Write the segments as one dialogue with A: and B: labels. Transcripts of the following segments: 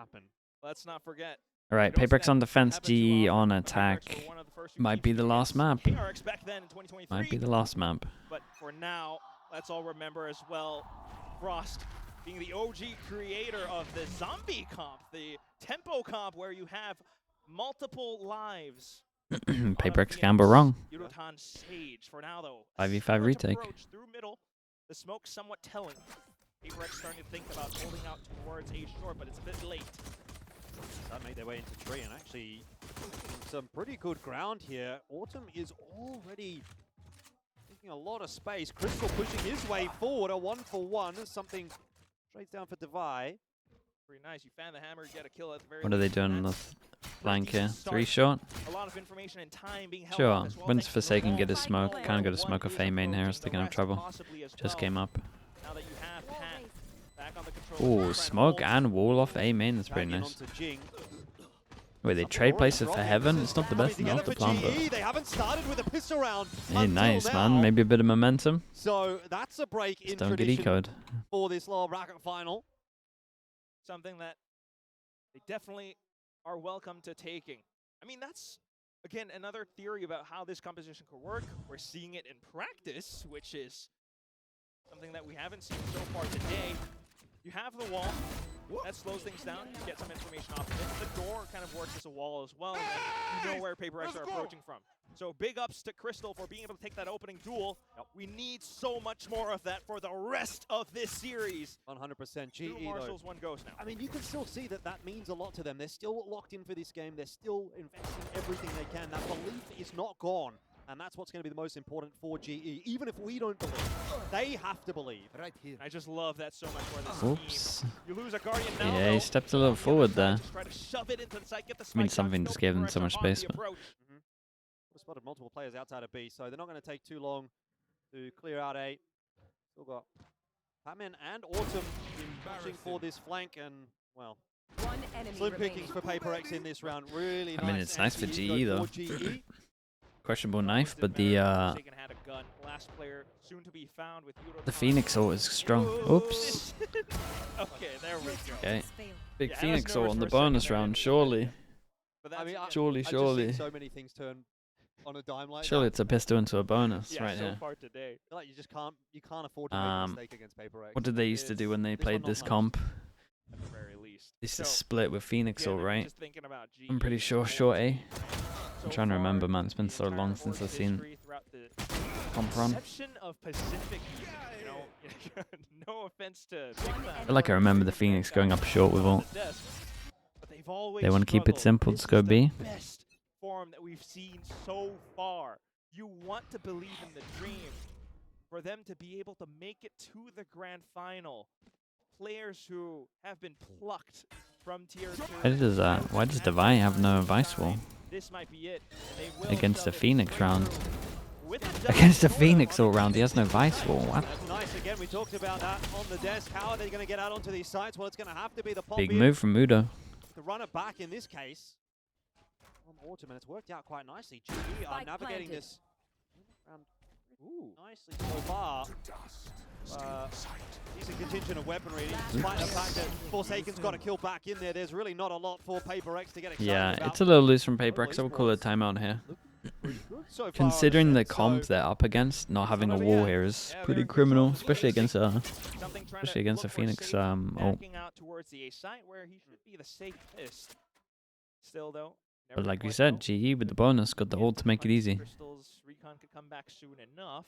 A: happen. Let's not forget.
B: All right, PRX on defense, GE on attack. Might be the last map.
A: PRX back then in 2023.
B: Might be the last map.
A: But for now, let's all remember as well, Frost being the OG creator of the zombie comp, the tempo comp where you have multiple lives.
B: PRX gamble wrong.
A: Sage. For now though,
B: 5v5 retake.
A: Through middle, the smoke somewhat telling. PRX starting to think about holding out towards a short, but it's a bit late.
C: That made their way into tree and actually some pretty good ground here. Autumn is already taking a lot of space. Crystal pushing his way forward, a 1-for-1, something straight down for Divide.
A: Pretty nice. You fan the hammer, you get a kill at the very
B: What are they doing on the flank here? 3 short?
A: A lot of information and time being held
B: Sure.
A: well.
B: Once Forsaken get a smoke, can't get a smoke off A main here, so they're gonna have trouble. Just came up.
A: Now that you have Pat back on the control.
B: Ooh, smoke and wall off A main, that's pretty nice. Wait, they trade places for Heaven? It's not the best, not the plan, but...
C: They haven't started with a pistol round.
B: Hey, nice, man. Maybe a bit of momentum.
C: So that's a break in
B: don't get ecoed.
C: For this lower bracket final.
A: Something that they definitely are welcome to taking. I mean, that's, again, another theory about how this composition could work. We're seeing it in practice, which is something that we haven't seen so far today. You have the wall. That slows things down. You get some information off of it. The door kind of works as a wall as well, and then you know where PRX are approaching from. So big ups to Crystal for being able to take that opening duel. We need so much more of that for the rest of this series.
C: 100% GE,
A: 2 Marshals, 1 Ghost now.
C: I mean, you can still see that that means a lot to them. They're still locked in for this game. They're still investing everything they can. That belief is not gone. And that's what's going to be the most important for GE. Even if we don't believe, they have to believe.
A: Right here. I just love that so much for this team. You lose a Guardian now,
B: yeah, he stepped a little forward there.
A: Try to shove it into the site, get the
B: I mean, something just gave them so much space. But
C: We've spotted multiple players outside of B, so they're not going to take too long to clear out A. Still got Batman and Autumn pushing for this flank, and, well, slim pickings for PRX in this round. Really nice.
B: I mean, it's nice for GE, though. Questionable knife, but the Phoenix ult is strong. Oops.
A: Okay, there we go.
B: Okay. Big Phoenix ult on the bonus round, surely.
C: I mean,
B: surely.
C: So many things turn on a dime like
B: surely it's a pistol into a bonus right
A: so
B: here.
A: Far today.
C: Like you can't afford to make a mistake against PRX.
B: What did they used to do when they played this comp?
A: At the very least.
B: They used to split with Phoenix ult, right? I'm pretty sure
A: GE,
B: short A. I'm trying to remember, man. It's been so long since I've seen comp run.
A: Of Pacific, you know, no offense to
B: I feel like I remember the Phoenix going up short with ult. They want to keep it simple. Let's go B.
A: Best form that we've seen so far. You want to believe in the dream for them to be able to make it to the grand final. Players who have been plucked from tier 2.
B: Why does Divine have no vice wall?
A: This might be it.
B: Against the Phoenix round. Against the Phoenix all round, he has no vice wall. What?
C: That's nice. Again, we talked about that on the desk. How are they going to get out onto these sites? Well, it's going to have to be the pop.
B: Big move from Mudo.
C: To run it back in this case. From Autumn, and it's worked out quite nicely. GE are navigating this round nicely so far. Decent contingent of weaponry, despite the fact that Forsaken's got a kill back in there. There's really not a lot for PRX to get excited about.
B: It's a little loose from PRX. I would call it a timeout here. Considering the comp they're up against, not having a wall here is pretty criminal, especially against a Phoenix ult.
A: Backing out towards the A site where he should be the safest. Still though.
B: But like we said, GE with the bonus got the ult to make it easy.
A: Crystal's recon could come back soon enough.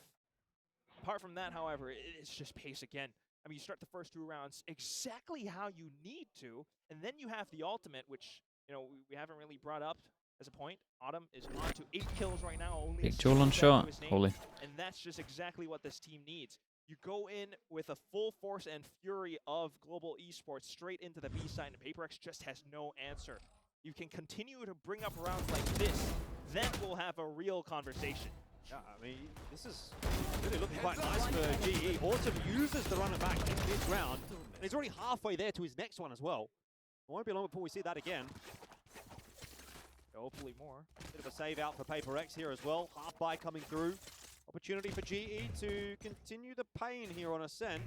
A: Apart from that, however, it's just pace again. I mean, you start the first 2 rounds exactly how you need to, and then you have the ultimate, which, you know, we haven't really brought up as a point. Autumn is on to 8 kills right now. Only
B: Big jewel on shot. Holy.
A: And that's just exactly what this team needs. You go in with a full force and fury of global esports straight into the B side, and PRX just has no answer. You can continue to bring up rounds like this, then we'll have a real conversation.
C: Yeah, I mean, this is really looking quite nice for GE. Autumn uses the runner back in this round, and he's already halfway there to his next one as well. It won't be long before we see that again.
A: Hopefully more.
C: Bit of a save out for PRX here as well. Half buy coming through. Opportunity for GE to continue the pain here on Ascent.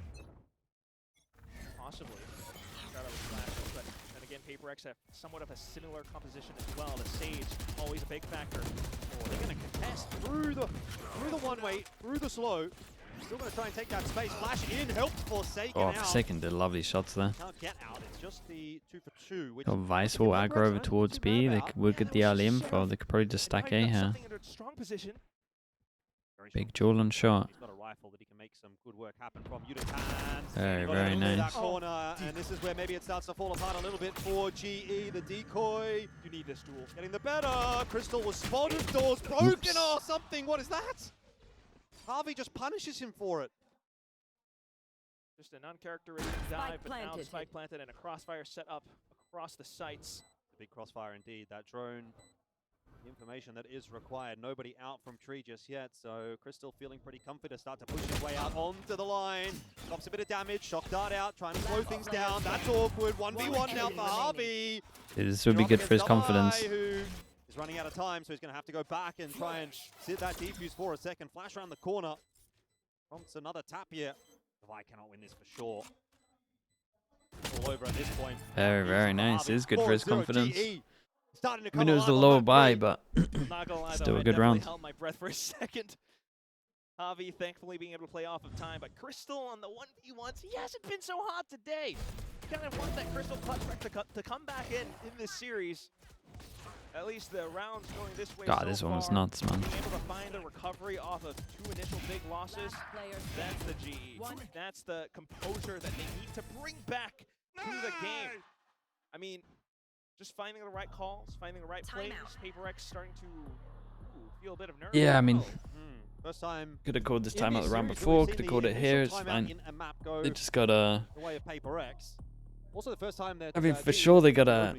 A: Possibly. Got out of flash, but then again, PRX have somewhat of a similar composition as well. The Sage, always a big factor. Oh, they're going to contest
C: Through the one-way, through the slow. Still going to try and take that space. Flash in, helped Forsaken
B: Oh,
C: out.
B: Forsaken did lovely shots there.
C: Can't get out. It's just the 2 for 2. Which
B: Got Vice will aggro over towards B. They would get the early info. They could probably just stack A here.
A: Strong position.
B: Big duel and shot.
C: He's got a rifle that he can make some good work happen from. Yutan.
B: Very, very nice.
C: That corner, and this is where maybe it starts to fall apart a little bit for GE. The decoy.
A: You need this duel.
C: Getting the better. Crystal was spotted. Doors broken or something. What is that? Harvey just punishes him for it.
A: Just an uncharacteristic dive, but now the spike planted and a crossfire set up across the sites.
C: A big crossfire indeed. That drone, the information that is required. Nobody out from tree just yet, so Crystal feeling pretty comfy to start to push his way out onto the line. Drops a bit of damage, shock dart out, trying to slow things down. That's awkward. 1v1 now for Harvey.
B: This would be good for his confidence.
C: He's running out of time, so he's going to have to go back and try and sit that defuse for a second. Flash around the corner. Prompts another tap here. I cannot win this for sure. All over at this point.
B: Very, very nice. It is good for his confidence.
C: I
B: mean, it was the lower buy, but still a good round.
A: I held my breath for a second. Javi thankfully being able to play off of time, but Crystal on the 1v1s, he hasn't been so hot today. You kind of want that Crystal to come back in this series. At least the rounds going this way.
B: God, this one was nuts, man.
A: Being able to find a recovery off of 2 initial big losses, that's the GE. That's the composure that they need to bring back to the game. I mean, just finding the right calls, finding the right plays. PRX starting to feel a bit of nerve.
B: Yeah, I mean,
C: first time
B: could have called this timeout the round before. Could have called it here. It's fine. They just gotta.
C: The way of PRX. Also, the first time that
B: I mean, for sure they gotta.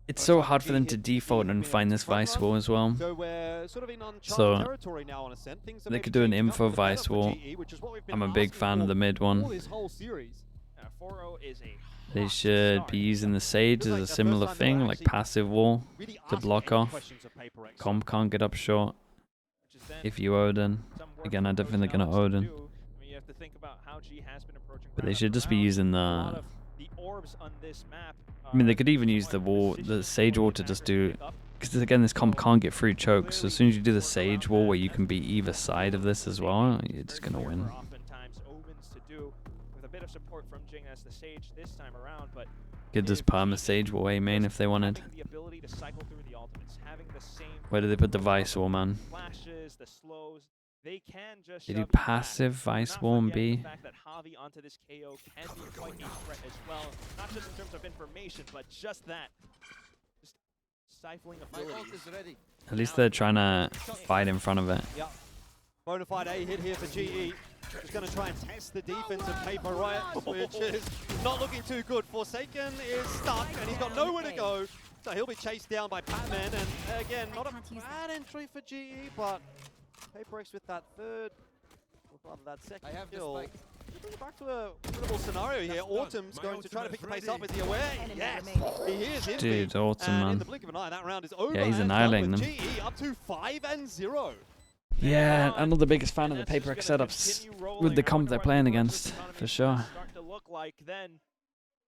B: It's so hard for them to default and find this Vice Wall as well.
C: So we're sort of in
B: So
C: territory now on Ascent.
B: they could do an info Vice Wall. I'm a big fan of the mid one. They should be using the Sage as a similar thing, like passive wall to block off. Comp can't get up short. If you Odin. Again, I don't think they're going to Odin. But they should just be using the... I mean, they could even use the wall, the Sage Wall to just do... Because again, this comp can't get through chokes. So as soon as you do the Sage Wall where you can be either side of this as well, you're just going to win. Could just perm the Sage Wall A main if they wanted. Where do they put the Vice Wall, man? They do passive Vice Wall and B.
A: Not just in terms of information, but just that. Just stifling abilities.
B: At least they're trying to fight in front of it.
C: Yeah. Bonafide A hit here for GE. Just going to try and test the defense of PRX, which is not looking too good. Forsaken is stuck, and he's got nowhere to go. So he'll be chased down by Patman, and again, not a bad entry for GE, but PRX with that third, or rather that second kill. Bring it back to a winnable scenario here. Autumn's going to try to pick the pace up. Is he aware? Yes, he is.
B: Dude, Autumn, man.
C: In the blink of an eye, that round is over.
B: Yeah, he's annihilating them.
C: GE up to 5-0.
B: Yeah, I'm not the biggest fan of the PRX setups with the comp they're playing against, for sure.
A: To look like then,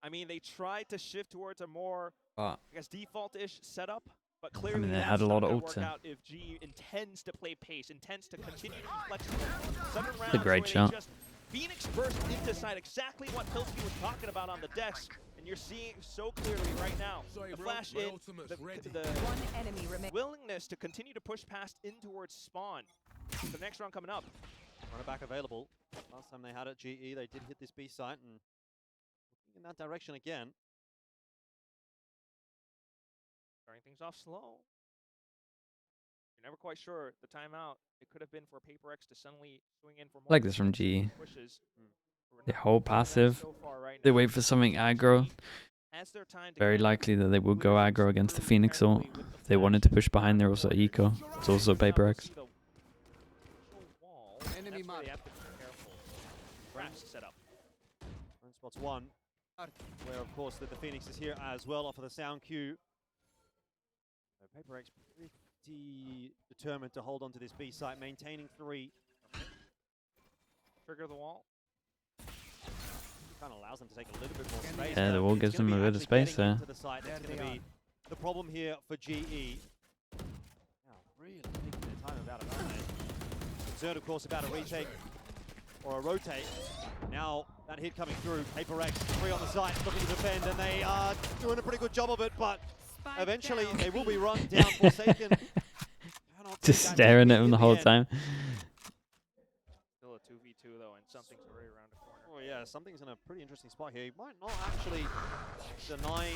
A: I mean, they tried to shift towards a more, I guess, default-ish setup, but clearly
B: I mean, they had a lot of ults.
A: If GE intends to play pace, intends to continue to be flexible.
B: It's a great shot.
A: Phoenix burst into side, exactly what Pilsky was talking about on the decks, and you're seeing so clearly right now. The flash in, the willingness to continue to push past in towards spawn. The next round coming up.
C: Runner back available. Last time they had it, GE, they did hit this B site and looking in that direction again.
A: Starting things off slow. You're never quite sure the timeout. It could have been for PRX to suddenly swing in for more.
B: I like this from GE.
A: Pushes.
B: They hold passive. They wait for something aggro. Very likely that they will go aggro against the Phoenix ult. If they wanted to push behind, they're also eco. It's also PRX.
A: Enemy mark. Set up.
C: Spots one, where of course the Phoenix is here as well off of the sound cue. So PRX pretty determined to hold on to this B site, maintaining 3.
A: Trigger the wall.
C: kind of allows them to take a little bit more space.
B: Yeah, the wall
C: It's
B: gives
C: gonna
B: them a
C: be
B: bit of
C: actually
B: space
C: getting
B: there.
C: into the site that's going to be the problem here for GE. Now, really taking their time about it, aren't they? Concerned, of course, about a retake or a rotate. Now, that hit coming through. PRX, 3 on the site, looking to defend, and they are doing a pretty good job of it, but eventually they will be run down. Forsaken.
B: Just staring at him the whole time.
A: Still a 2v2 though, and something's already around the corner.
C: Oh yeah, something's in a pretty interesting spot here. He might not actually deny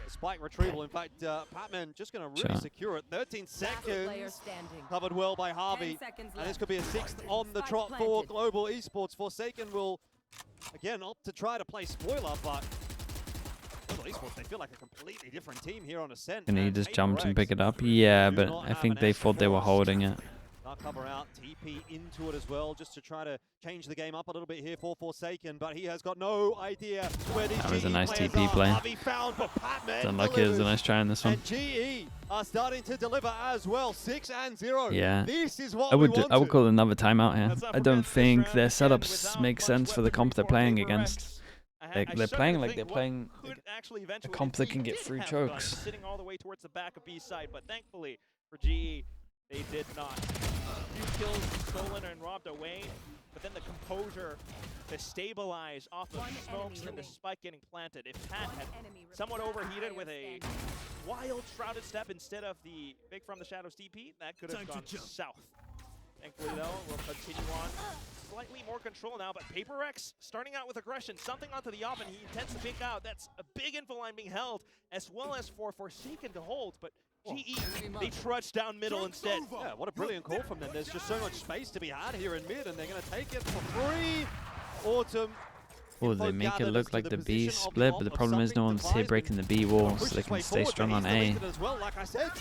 C: the spike retrieval. In fact, Patman just going to really secure it. 13 seconds. Covered well by Harvey. And this could be a 6th on the trot for Global Esports. Forsaken will, again, opt to try to play spoiler, but Global Esports, they feel like a completely different team here on Ascent.
B: And he just jumped and picked it up. Yeah, but I think they thought they were holding it.
C: Cover out, TP into it as well, just to try to change the game up a little bit here for Forsaken, but he has got no idea where these
B: That was a nice
C: GE
B: TP play.
C: Found, but
B: It's unlucky, it was a nice try in this one.
C: And GE are starting to deliver as well, 6-0.
B: Yeah,
C: This is what
B: I would call another timeout here. I don't think their
A: round again
B: setups
A: without
B: make
A: much
B: sense for the comp they're
A: weaponry
B: playing
A: for
B: against.
A: PRX.
B: They're playing like they're playing
A: a
B: comp that can get free chokes.
A: Sitting all the way towards the back of B side, but thankfully for GE, they did not. A few kills stolen and robbed away, but then the composure to stabilize off of smokes and the spike getting planted. If Pat had somewhat overheated with a wild shrouded step instead of the big from the shadows DP, that could have gone south. Thankfully though, we'll continue on. Slightly more control now, but PRX starting out with aggression, something onto the op, and he intends to pick out. That's a big info line being held, as well as for Forsaken to hold, but GE, they trudge down middle instead.
C: Yeah, what a brilliant call from them. There's just so much space to be had here in mid, and they're going to take it for free. Autumn.
B: Oh, they make it look like the B split, but the problem is no one's here breaking the B wall, so they can stay strong on A.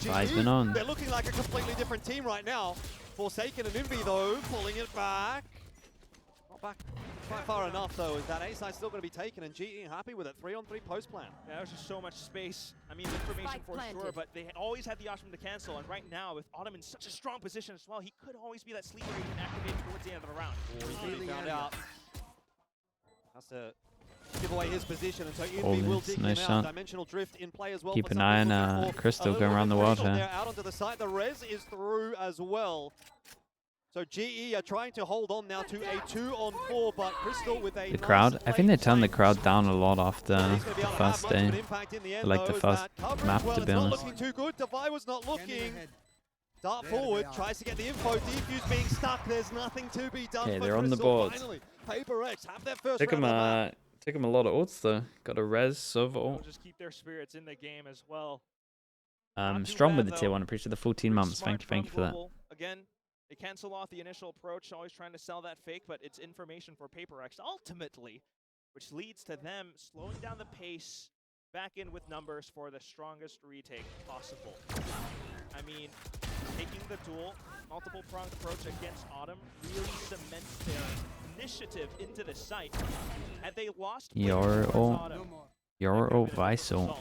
B: Vi's been on.
C: They're looking like a completely different team right now. Forsaken and Envy, though, pulling it back. Not back quite far enough, though, is that A side still going to be taken, and GE happy with it. 3-on-3 post plan.
A: Yeah, there's just so much space. I mean, information for sure, but they always had the option to cancel, and right now, with Autumn in such a strong position as well, he could always be that sleeper agent activated towards the end of the round.
C: Really found out. Has to give away his position, and so Envy will dig
B: nice
C: him out.
B: shot.
C: Dimensional drift in play as well.
B: Keep an eye on Crystal going around the world here.
C: Out onto the side. The res is through as well. So GE are trying to hold on now to a 2-on-4, but Crystal with a
B: The crowd, I think they turned the crowd down a lot after the first day. Like the first map, to be honest.
C: Looking too good. Devi was not looking. Dart forward, tries to get the info. Defuse being stuck. There's nothing to be done.
B: Okay,
C: for
B: they're on the
C: Crystal.
B: board.
C: Finally, PRX have their first
B: Took
C: round
B: him
C: of the map.
B: took him a lot of ults though. Got a res, Sova
A: They'll
B: ult.
A: just keep their spirits in the game as well.
B: Strong with
A: bad,
B: the tier
A: though.
B: 1. Appreciate the 14 months. Thank you for that.
A: Again, they cancel off the initial approach, always trying to sell that fake, but it's information for PRX ultimately, which leads to them slowing down the pace, back in with numbers for the strongest retake possible. I mean, taking the duel, multiple pronged approach against Autumn really cements their initiative into the site. Had they lost
B: Your ult. Your ult, Vice ult.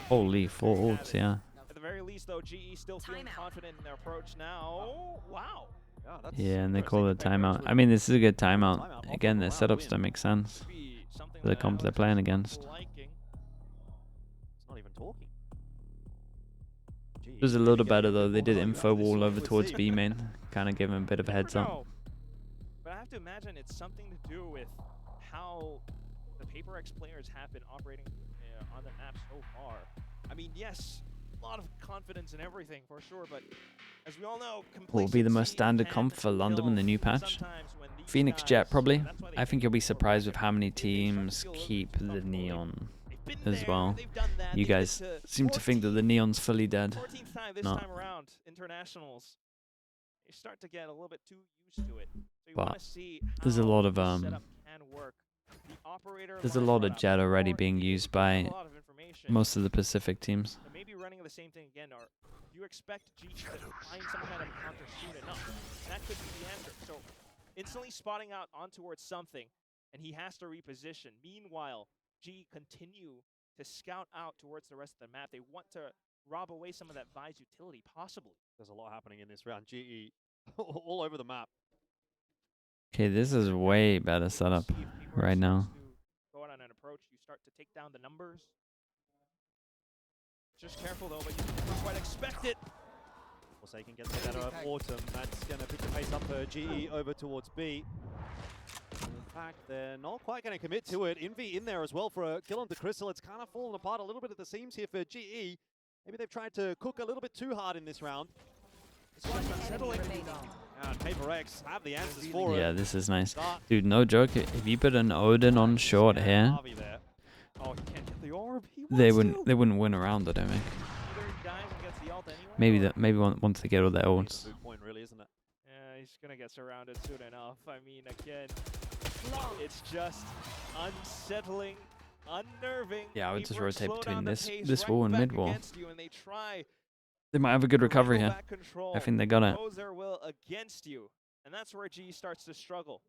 B: Holy, 4 ults, yeah.
A: At the very least, though, GE still feeling confident in their approach now. Wow.
B: Yeah, and they call it a timeout. I mean, this is a good timeout. Again, their setups don't make sense for the comp they're playing against.
C: It's not even talking.
B: It was a little better though. They did info wall over towards B main. Kind of gave him a bit of a heads up.
A: But I have to imagine it's something to do with how the PRX players have been operating on the map so far. I mean, yes, a lot of confidence in everything for sure, but as we all know,
B: Will be the most standard comp for London in the new patch. Phoenix Jet probably. I think you'll be surprised with how many teams keep the Neon as well. You guys seem to think that the Neon's fully dead.
A: 14th time this
B: No.
A: time around, internationals. You start to get a little bit too used to it. So you
B: But
A: want to see
B: there's a
A: how
B: lot of
A: the setup can work. The operator
B: there's a
A: line
B: lot of
A: setup,
B: Jet already
A: or
B: being
A: you
B: used
A: have
B: by
A: a lot of information.
B: most of the Pacific teams.
A: And maybe running the same thing again, or do you expect G to find some kind of counter soon enough? And that could be the answer. So instantly spotting out on towards something, and he has to reposition. Meanwhile, G continue to scout out towards the rest of the map. They want to rob away some of that Vi's utility, possibly.
C: There's a lot happening in this round. GE all over the map.
B: Okay, this is way better setup right now.
A: an approach. You start to take down the numbers. Just careful though, but you didn't quite expect it.
C: Forsaken gets the better of Autumn. That's going to pick the pace up for GE over towards B. In fact, they're not quite going to commit to it. Envy in there as well for a kill onto Crystal. It's kind of fallen apart a little bit at the seams here for GE. Maybe they've tried to cook a little bit too hard in this round.
A: It's just unsettling.
C: And PRX have the answers for it.
B: Yeah, this is nice. Dude, no joke. If you put an Odin on short here,
A: Oh, he can't get the orb.
B: they wouldn't win a round, I don't think.
A: Either he dies and gets the ult anyway,
B: Maybe
A: or-
B: that once they get all their ults.
C: Good point, really, isn't it?
A: Yeah, he's gonna get surrounded soon enough. I mean, again, it's just unsettling, unnerving.
B: Yeah, I would just
A: PRX
B: rotate
A: slow
B: between
A: down the
B: this
A: pace
B: wall
A: right
B: and
A: back
B: mid wall.
A: against you, and they try
B: They might have a good
A: to
B: recovery
A: wriggle
B: here.
A: back control,
B: I think they got it.
A: impose their will against you, and that's where G starts to struggle.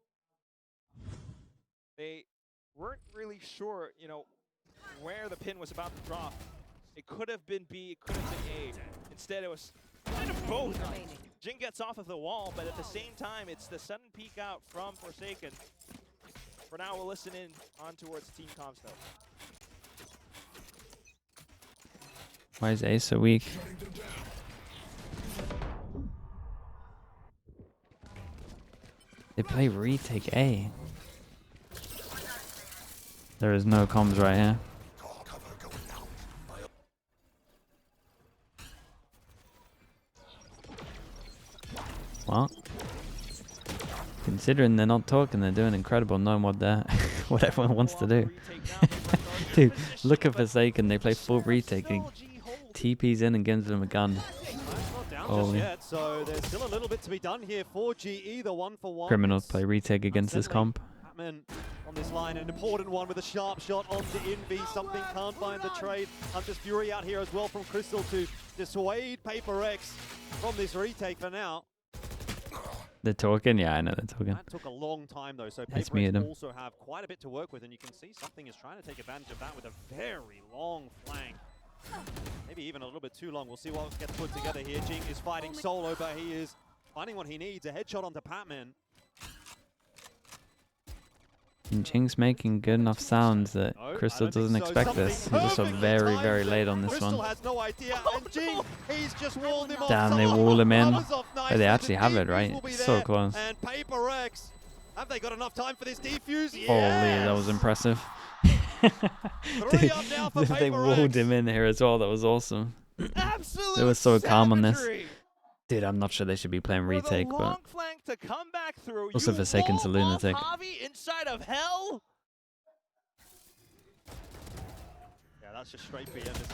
A: They weren't really sure, you know, where the pin was about to drop. It could have been B, it could have been A. Instead, it was kind of both. Jing gets off of the wall, but at the same time, it's the sudden peek out from Forsaken. For now, we'll listen in on towards Team Comms though.
B: Why is A so weak? They play retake A. There is no comms right here. Well, considering they're not talking, they're doing incredible knowing what they're what everyone wants to do. Dude, look at Forsaken, they play full retake and TP's in and gives them a gun.
C: Not down
B: Holy.
C: just yet, so there's still a little bit to be done here for GE, the 1-for-1.
B: Criminals play retake against this comp.
C: Patman on this line, an important one with a sharp shot onto Envy. Something can't find the trade. Hunter's Fury out here as well from Crystal to dissuade PRX from this retake for now.
B: They're talking? Yeah, I know they're talking.
C: That took a long time though, so
B: It's muted
C: PRX
B: him.
C: also have quite a bit to work with, and you can see Something is trying to take advantage of that with a very long flank. Maybe even a little bit too long. We'll see what gets put together here. Jing is fighting solo, but he is finding what he needs. A headshot onto Patman.
B: And Jing's making good enough sounds that
C: No,
B: Crystal
C: I don't
B: doesn't
C: think so.
B: expect
C: Something
B: this. He just saw
C: perfectly
B: very,
C: timed
B: very
C: it.
B: late on this
C: Crystal
B: one.
C: has no idea, and Jing, he's just walled him off.
B: Damn, they
C: Somehow
B: wall him in.
C: covers off
B: Oh,
C: nicely.
B: they
C: The
B: actually have it,
C: defuse
B: right?
C: will be
B: So
C: there,
B: close.
C: And PRX, have they got enough time for this defuse? Yes!
B: Holy, that was impressive.
C: 3
B: Dude,
C: up now for
B: they
C: PRX.
B: walled him in here as well. That was awesome.
A: Absolute
B: They were so calm on this.
A: savagery.
B: Dude, I'm not sure they should be playing
A: For the
B: retake, but
A: long flank to come back through.
B: Also
A: You
B: Forsaken's a
A: wall off
B: lunatic.
A: Javi inside of hell.
C: Yeah, that's just straight BM, isn't it?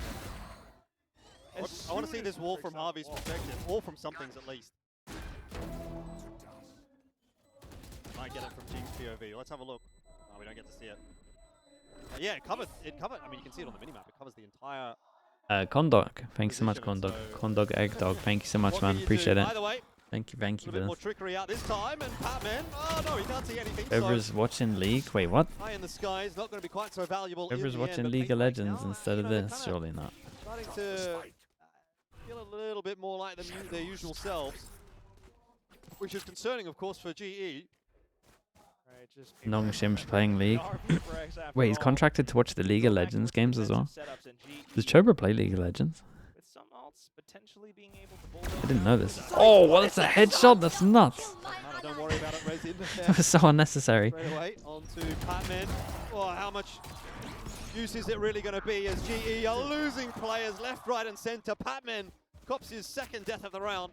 A: As
C: I want to
A: soon
C: see this
A: as
C: wall
A: he
C: from
A: breaks out
C: Harvey's
A: the wall.
C: perspective, or from Something's at least. Might get it from Jing's POV. Let's have a look. Oh, we don't get to see it. Yeah, it covered. I mean, you can see it on the minimap. It covers the entire.
B: Condog. Thanks so much,
C: Position,
B: Condog.
C: so-
B: Condog Egg Dog. Thank you so much,
C: What
B: man.
C: can you
B: Appreciate
C: do?
B: it.
C: Either way,
B: Thank you
C: a
B: for
C: little bit more
B: this.
C: trickery out this time, and Patman. Oh no, he can't see anything.
B: Whoever's
C: So
B: watching League, wait, what?
C: high in the sky is not going to be quite so valuable.
B: Whoever's
C: in the end,
B: watching
C: but
B: League of
C: PRX
B: Legends
C: now,
B: instead
C: you
B: of
C: know, they're
B: this,
C: kinda
B: surely not.
C: starting to feel a little bit more like their usual selves, which is concerning, of course, for GE.
A: Right, just
B: Nong Shim's playing League.
A: PRX after
B: Wait, he's
A: all.
B: contracted to watch the League of
A: Go back
B: Legends
A: towards
B: games as well.
A: defensive setups and GE
B: Does Chobra play League of Legends?
A: with some ults potentially being able to bulldoze
B: I didn't
A: down
B: know
A: the
B: this.
A: side.
B: Oh, what is a headshot? That's nuts.
C: Doesn't matter, don't worry about it, Res in
B: That
C: there.
B: was so unnecessary.
C: Straight away onto Patman. Oh, how much use is it really going to be as GE are losing players left, right, and centre? Patman cops his second death of the round.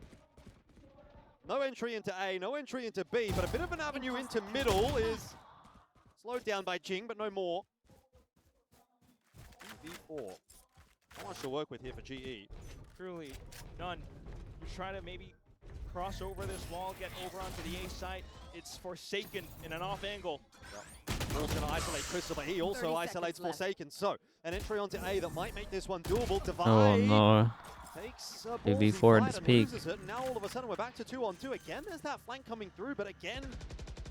C: No entry into A, no entry into B, but a bit of an avenue into middle is slowed down by Jing, but no more. V4. Not much to work with here for GE.
A: Truly none. You try to maybe cross over this wall, get over onto the A site. It's Forsaken in an off angle.
C: Ball's going to isolate Crystal, but he also
D: 30
C: isolates
D: seconds left.
C: Forsaken. So, an entry onto A that might make this one doable. Divide.
B: Oh no.
C: Takes
B: Big
C: ballsy
B: V4 at
C: fight
B: its
C: and
B: peak.
C: loses it. And now all of a sudden we're back to 2-on-2 again. There's that flank coming through, but again,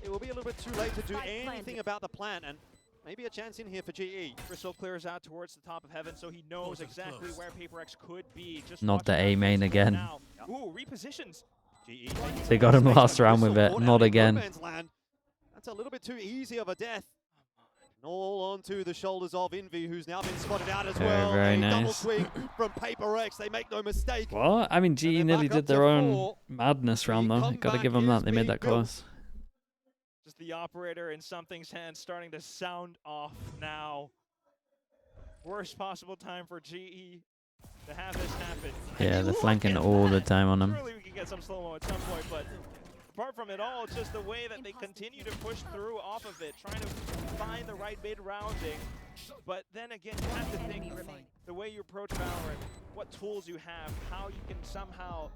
C: it will be a little bit too late to do
D: Spike
C: anything
D: planted.
C: about the plan. And maybe a chance in here for GE.
A: Crystal clears out towards the top of heaven, so he knows exactly where PaperX could be. Just
B: Not
A: watch
B: the
A: out
B: A
A: for
B: main
A: this
B: again.
A: now. Ooh, repositions.
C: GE taking
B: They got him
C: space
B: last
C: from
B: round with
C: Crystal,
B: it,
C: caught
B: not
C: out in
B: again.
C: no man's land. That's a little bit too easy of a death. All onto the shoulders of Envy, who's now been spotted out as
B: Very,
C: well.
B: very
C: A double
B: nice.
C: swing from PRX. They make no mistake.
B: Well, I mean, GE
C: they're
B: nearly
C: back up
B: did their
C: to
B: own
C: 4.
B: madness round, though.
C: The
B: Gotta give
C: comeback
B: them that.
C: is
B: They made
C: being
B: that
C: built.
B: close.
A: Just the operator in something's hand starting to sound off now. Worst possible time for GE to have this happen.
B: Yeah,
A: And
B: they're
A: look
B: flanking
A: at
B: all the
A: that.
B: time on him.
A: Surely we can get some slow-mo at some point, but apart from it all, it's just the way that they continue to push through off of it, trying to find the right mid-rounding. But then again, you have to think the way you approach Valorant, what tools you have, how you can somehow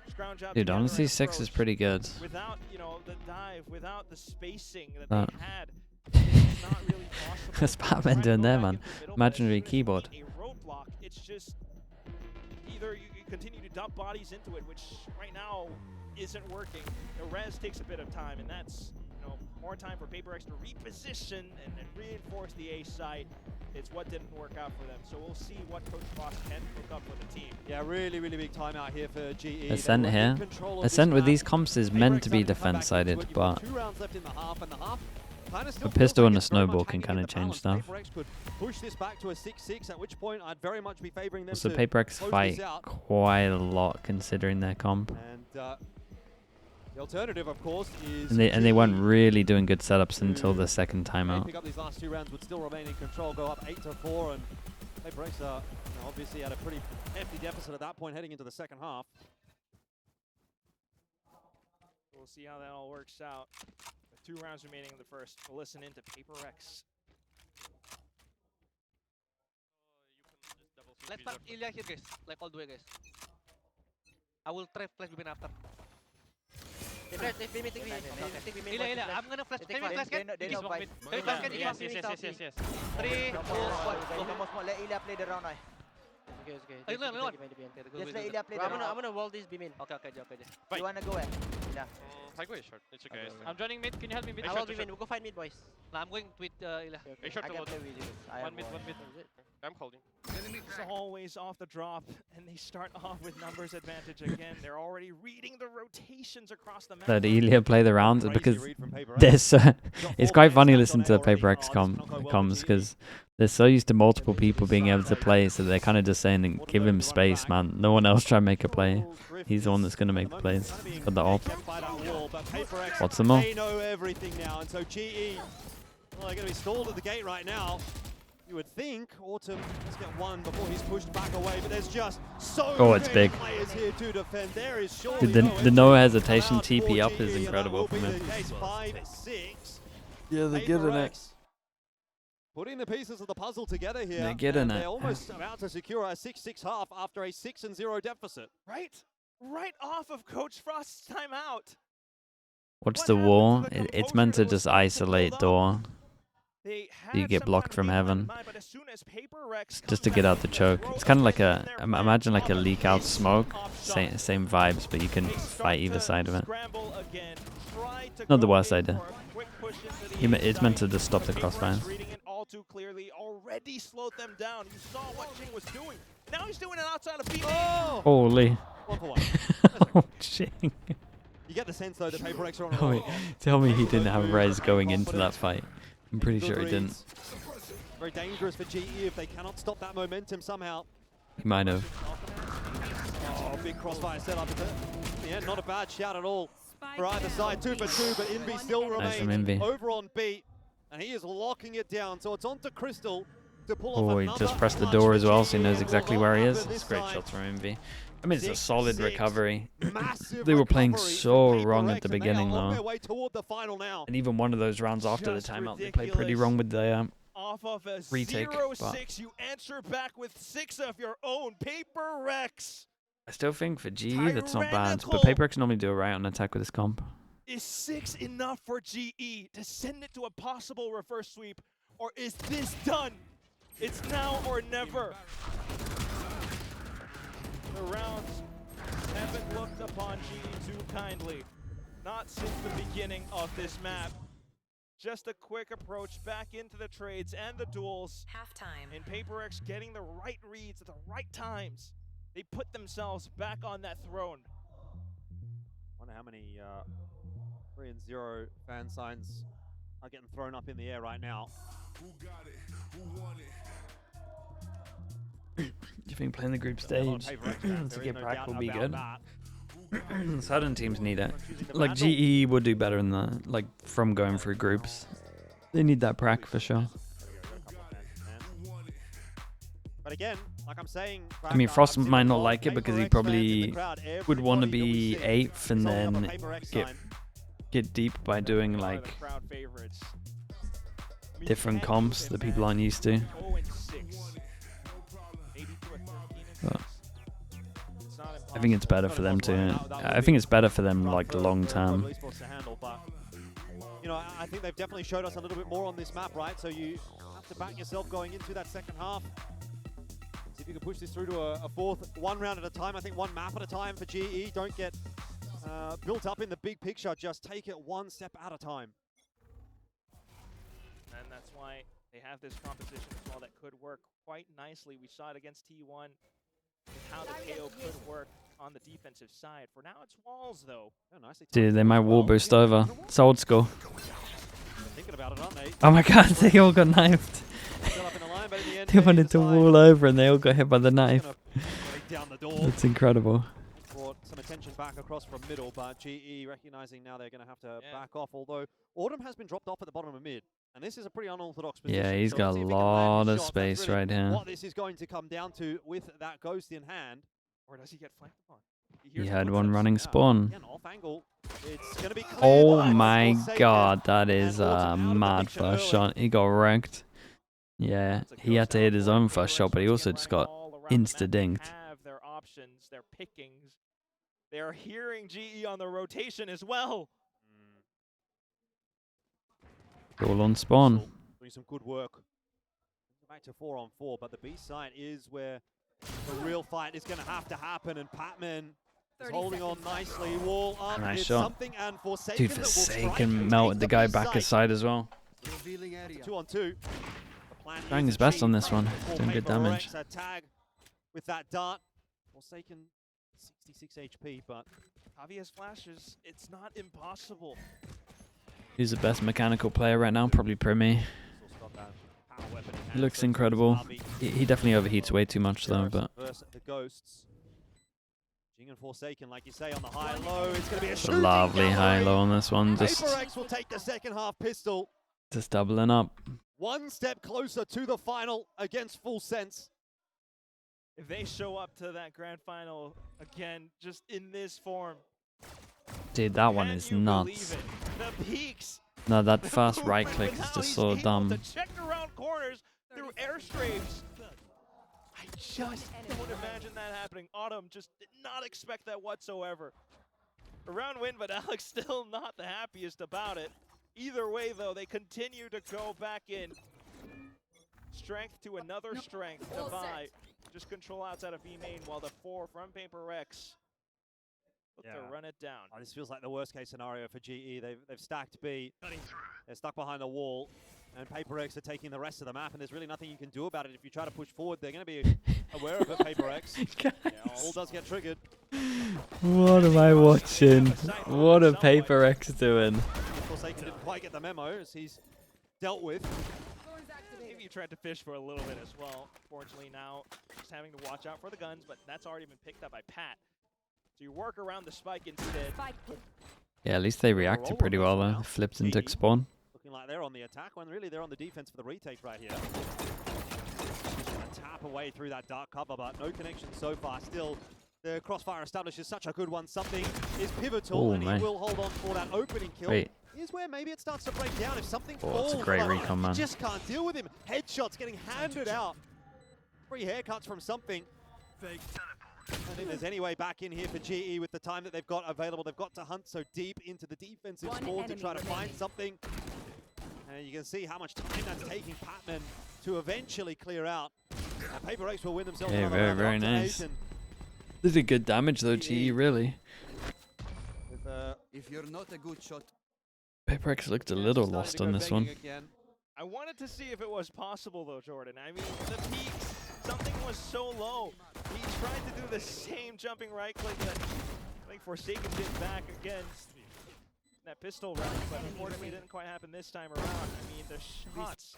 A: scrounge out
B: Dude,
A: together
B: honestly,
A: and
B: 6 is
A: approach
B: pretty good.
A: without, you know, the dive, without the spacing that
B: That-
A: they had. It's not really possible.
B: What's Batman doing there, man? Imaginary keyboard.
A: A roadblock. It's just either you continue to dump bodies into it, which right now isn't working. The res takes a bit of time, and that's, you know, more time for PRX to reposition and reinforce the A site. It's what didn't work out for them. So we'll see what Coach Frost can cook up for the team.
C: Yeah, really, really big timeout here for GE.
B: Ascent
C: They were
B: here.
C: in control of this
B: Ascent with
C: map.
B: these comps is meant to be
C: PRX had come back
B: defense-sided,
C: into it. You've
B: but
C: got 2 rounds left in the half, and the half kinda still
B: a
C: feels
B: pistol
C: like
B: and a
C: it's very much
B: snowball can
C: hanging in
B: kinda
C: the
B: change
C: balance.
B: stuff.
C: PRX could push this back to a 6-6, at which point I'd very much be favoring them
B: also
C: to
B: PRX
C: close
B: fight
C: this out.
B: quite a lot considering their comp.
C: And the alternative, of course, is
B: And they weren't
C: GE
B: really doing good setups until the second
C: may
B: timeout.
C: pick up these last 2 rounds, would still remain in control, go up 8-4, and PRX are, you know, obviously at a pretty hefty deficit at that point heading into the second half.
A: We'll see how that all works out. With 2 rounds remaining in the first, we'll listen into PRX.
D: Let's start Ilya here, guys. Like all the way, guys. I will try flash beam after. Ilya, I'm gonna flash. Can we flash? Can
E: They know fight.
D: Can we flash? Can you
E: Yes,
D: flash?
E: yes.
D: 3, 2, 1.
E: Let Ilya play the round now.
D: Okay. No.
E: Just let Ilya play the round.
D: I'm gonna wall this beam in. Okay.
E: You wanna go Yeah.
F: I go short. It's okay.
D: I'm joining mid. Can you help me mid? I
F: Hey,
D: will
F: short,
D: be mid. We'll go find mid, boys. No, I'm going with Ilya.
F: Hey, short
E: I
F: to
E: can
F: load.
E: play with you. I have
D: One mid.
F: I'm holding.
A: It's always off the drop, and they start off with numbers advantage again. They're already reading the rotations across the map.
B: Let Ilya play the rounds
C: Crazy
B: because
C: read from PRX.
B: there's it's
C: 4
B: quite funny
C: players
B: listening
C: left
B: to
C: on
B: the
C: A already.
B: PRX
C: Oh, this will not go well for
B: comms
C: GE.
B: because they're so used to multiple people being able to play, so they're kind of just saying, give him space, man. No one else try and make a play. He's the one that's going to make the plays. Got the op. What's the more?
C: They know everything now, and so GE, well, they're going to be stalled at the gate right now. You would think Autumn let's get one before he's pushed back away, but there's just so
B: It's
C: many
B: big.
C: players here to defend. There is surely
B: Dude,
C: no
B: the no
C: entry
B: hesitation
C: allowed
B: TP
C: for
B: up
C: GE,
B: is
C: and that
B: incredible
C: will
B: from
C: be
B: him.
C: the case. 5-6.
B: Yeah,
C: PRX putting the pieces of the puzzle together here.
B: They're getting
C: and
B: it.
C: They're almost about to secure a 6-6 half after a 6-0 deficit.
A: Right off of Coach Frost's timeout.
B: What's
A: What
B: the
A: happened to
B: wall?
A: the
B: It's
A: composure
B: meant to
A: that was
B: just
A: supposed to
B: isolate
A: build up?
B: door.
A: They
B: You
A: had
B: get
A: some
B: blocked
A: kind of
B: from
A: game plan in
B: heaven.
A: mind, but as soon as PRX
B: Just
A: comes
B: to get
A: out
B: out the
A: and
B: choke.
A: throws
B: It's kind of like
A: in
B: a
A: their
B: imagine like a
A: plan
B: leak out
A: is
B: smoke.
A: offshot.
B: Same vibes, but you can
A: They start
B: fight either
A: to
B: side of it.
A: scramble again, try to
B: Not the
A: go
B: worst
A: in
B: idea.
A: for a quick push into the
B: It's meant to
A: inside,
B: just stop the
A: but
B: crossfires.
A: PRX reading it all too clearly, already slowed them down. You saw what Jing was doing. Now he's doing it outside of B.
C: Oh!
B: Holy.
C: 1 for 1.
B: Oh, Jing.
C: You get the sense, though, that PRX are on a
B: Tell me,
C: roll.
B: tell me he didn't have
C: Moves,
B: res going into
C: confidence,
B: that fight. I'm pretty
C: good
B: sure he didn't.
C: reads. Very dangerous for GE if they cannot stop that momentum somehow.
B: He might have.
C: Oh, big crossfire setup. Yeah, not a bad shout at all for either side. 2 for 2, but Envy still
B: Nice from
C: remains
B: Envy.
C: over on beat, and he is locking it down. So it's on to Crystal to pull off
B: Oh, he
C: another
B: just pressed the
C: clutch
B: door
C: for
B: as well,
C: GE.
B: so he knows
C: Will
B: exactly
C: not
B: where he
C: happen
B: is.
C: this
B: It's great
C: time.
B: shots from Envy. I mean, it's a
C: 6-6.
B: solid recovery.
C: Massive
B: They were playing
C: recovery
B: so
C: from
B: wrong
C: PRX,
B: at the
C: and they are
B: beginning,
C: on
B: though.
C: their way toward the final now.
B: And even one of those rounds after the
A: Just
B: timeout, they played pretty
A: ridiculous.
B: wrong with the
A: Off of a
B: retake,
A: 0-6, you answer back with 6 of your own. PRX
B: I still think for GE that's not bad, but
A: Tyrannical.
B: PRX normally do a right on attack with his comp.
A: Is 6 enough for GE to send it to a possible reverse sweep, or is this done? It's now or never. The rounds haven't looked upon GE too kindly. Not since the beginning of this map. Just a quick approach back into the trades and the duels.
G: Halftime.
A: And PRX getting the right reads at the right times. They put themselves back on that throne.
C: Wonder how many 3-0 fan signs are getting thrown up in the air right now.
B: Do you think playing the group stage to get back will be good? Southern teams need it. Like GE would do better in that, like from going through groups. They need that prac for sure.
C: But again, like I'm saying,
B: I mean, Frost might not like it because he probably would want to be 8th and then get deep by doing like different comps that people aren't used to. But I think it's better for them to. I think it's better for them like long term.
C: You know, I think they've definitely showed us a little bit more on this map, right? So you have to back yourself going into that second half. See if you can push this through to a fourth, one round at a time. I think one map at a time for GE. Don't get built up in the big picture. Just take it one step at a time.
A: And that's why they have this composition as well that could work quite nicely. We saw it against T1 with how the KO could work on the defensive side. For now, it's walls, though.
B: Dude, they might wall boost over. It's old school.
C: Thinking about it, aren't they?
B: Oh my god, they all got knifed. They wanted to wall over and they all got hit by the knife. That's incredible.
C: Brought some attention back across from middle, but GE recognizing now they're going to have to back off. Although Autumn has been dropped off at the bottom of mid, and this is a pretty unorthodox position.
B: Yeah, he's got a lot of space right here.
C: What this is going to come down to with that ghost in hand.
A: Or does he get flanked upon?
B: He had one running spawn.
C: Again, off angle. It's gonna be
B: Oh my god, that is a mad first shot. He got wrecked. Yeah, he had to hit his own first shot, but he also just got insta-dinked.
A: Have their options, their pickings. They're hearing GE on the rotation as well.
B: All on spawn.
C: Doing some good work. Back to 4-on-4, but the B side is where the real fight is going to have to happen, and Patman is holding on nicely. Wall up.
B: Nice
C: it's
B: shot.
C: Something, and Forsaken
B: Dude, Forsaken melted the guy back aside as well.
C: 2-on-2.
B: Trying his best on this one. Doing good damage.
C: Tag with that dart. Forsaken 66 HP, but
A: Javia's flashes, it's not impossible.
B: Who's the best mechanical player right now? Probably Primi. He looks incredible. He definitely overheats way too much though, but
C: the ghosts. Jing and Forsaken, like you say, on the high-low. It's going to be a
B: lovely high-low on this one.
C: PRX will take the second half pistol.
B: Just doubling up.
C: One step closer to the final against Full Sense.
A: If they show up to that grand final again, just in this form.
B: Dude, that one is nuts.
A: The peaks.
B: No, that fast right click is just so dumb.
A: To check around corners through airstrafes. I just don't imagine that happening. Autumn just did not expect that whatsoever. A round win, but Alex still not the happiest about it. Either way, though, they continue to go back in. Strength to another strength to buy. Just control outside of B main while the 4 from PRX look to run it down.
C: Oh, this feels like the worst case scenario for GE. They've stacked B. They're stuck behind the wall. And PRX are taking the rest of the map, and there's really nothing you can do about it. If you try to push forward, they're going to be aware of it, PRX. Yeah, all does get triggered.
B: What am I watching? What are PRX doing?
C: Forsaken didn't quite get the memo as he's dealt with.
A: Maybe you tried to fish for a little bit as well. Fortunately now, just having to watch out for the guns, but that's already been picked up by Pat. So you work around the spike instead.
B: Yeah, at least they reacted pretty well though. Flipped and took spawn.
C: Looking like they're on the attack when really they're on the defense for the retake right here. Tap away through that dark cover, but no connection so far. Still, the crossfire establishes such a good one. Something is pivotal, and he will hold on for that opening kill.
B: Wait.
C: Here's where maybe it starts to break down. If something
B: Oh,
C: falls,
B: it's a great recon, man.
C: you just can't deal with him. Headshots getting handed out. 3 haircuts from something. I don't think there's any way back in here for GE with the time that they've got available. They've got to hunt so deep into the defensive spawn to try to find something. And you can see how much time that's taking Patman to eventually clear out. And PRX will win themselves another round.
B: Very nice. They did good damage though, GE, really.
C: With,
G: if you're not a good shot,
B: PRX looked a little lost on this one.
A: I wanted to see if it was possible though, Jordan. I mean, the peaks, something was so low. He tried to do the same jumping right click that I think Forsaken did back against. that pistol round, but unfortunately it didn't quite happen this time around. I mean, the shots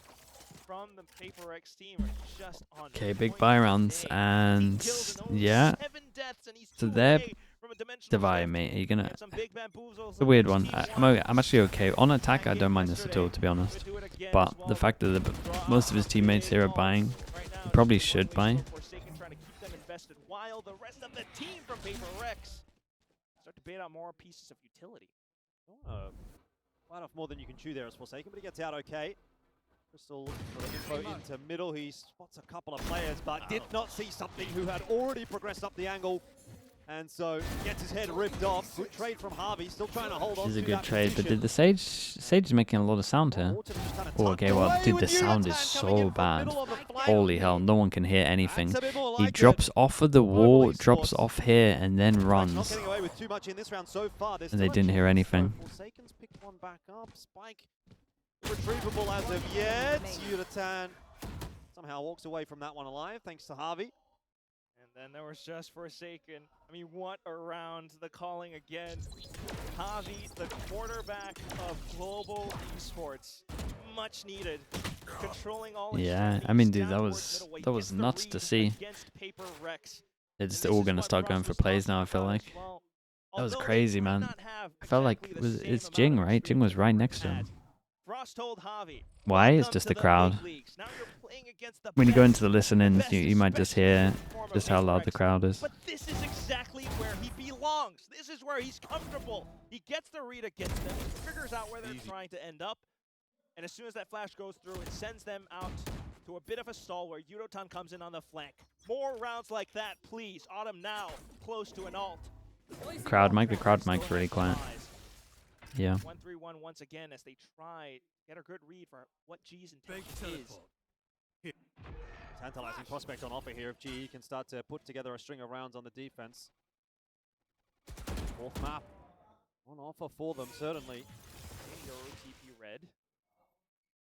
A: from the PRX team are just on
B: Okay, big
A: point
B: buy
A: today.
B: rounds,
A: 18
B: and
A: kills and only
B: yeah.
A: 7 deaths, and he's
B: So
A: 2
B: they're
A: away from a dimensional
B: Divide,
A: shift.
B: mate. Are you gonna?
A: And some big bamboozles
B: It's a weird
A: on
B: one.
A: each team.
B: I'm actually okay. On attack, I
A: And
B: don't mind this at
A: yesterday,
B: all, to be honest.
A: could do it again
B: But
A: as well,
B: the fact that
A: draw
B: most of his
A: out
B: teammates
A: big
B: here are
A: balls.
B: buying,
A: Right now,
B: he probably
A: just
B: should
A: one
B: buy.
A: week, so Forsaken trying to keep them invested, while the rest of the team from PRX start to bait out more pieces of utility.
C: Bite off more than you can chew there as Forsaken, but he gets out okay. Crystal looking for the info into middle. He spots a couple of players, but did not see something who had already progressed up the angle. And so gets his head ripped off. Good trade from Harvey, still trying to hold on
B: This is
C: to
B: a good
C: that
B: trade, but
C: position.
B: did the Sage is making a lot of sound here.
C: Autumn just kinda
B: Oh,
C: tucked
B: okay, well,
C: away
B: dude,
C: with
B: the sound is
C: Yuratan coming
B: so
C: in from
B: bad.
C: middle on the flank.
B: Holy hell, no one can hear anything.
C: That's a bit more
B: He
C: like
B: drops
C: it.
B: off of the
C: Global
B: wall, drops
C: esports.
B: off here, and then
C: Not
B: runs.
C: getting away with too much in this round so far. There's
B: And they
C: still a
B: didn't hear
C: chance,
B: anything.
C: though. Forsaken's picked one back up. Spike retrievable as of yet. Yuratan somehow walks away from that one alive, thanks to Harvey.
A: And then there was just Forsaken. I mean, what a round, the calling again. Javi, the quarterback of global esports. Much needed. Controlling all
B: Yeah, I mean, dude,
A: extremities
B: that
A: down
B: was
A: towards middleweight,
B: that was
A: gets the
B: nuts to
A: lead
B: see.
A: against PRX.
B: They're
A: And
B: just
A: this
B: all
A: is
B: gonna
A: what
B: start
A: Frost
B: going for
A: was
B: plays
A: talking
B: now, I feel
A: about
B: like.
A: as well.
B: That was
A: Although they
B: crazy,
A: might
B: man.
A: not have
B: I felt like
A: exactly the same
B: it's
A: amount
B: Jing,
A: of
B: right? Jing was
A: experience
B: right
A: that
B: next to
A: Frost
B: him.
A: had. Frost told Javi,
B: Why? It's
A: "Welcome
B: just
A: to
B: the
A: big
B: crowd.
A: leagues. Now you're playing against the
B: When you go
A: best,
B: into the listen-ins,
A: best
B: you might just
A: especially
B: hear
A: in the form of
B: just how loud the
A: PRX.
B: crowd is.
A: But this is exactly where he belongs. This is where he's comfortable. He gets the read against them. He figures out where they're trying to end up. And as soon as that flash goes through, it sends them out to a bit of a stall where Yudotan comes in on the flank. More rounds like that, please. Autumn now close to an ult.
B: Crowd mic, the crowd mic's really quiet. Yeah.
A: 1-3-1 once again as they try to get a good read for what G's intention is.
C: Tantalizing prospect on offer here if GE can start to put together a string of rounds on the defense. Fourth map on offer for them, certainly.
A: Euro TP red.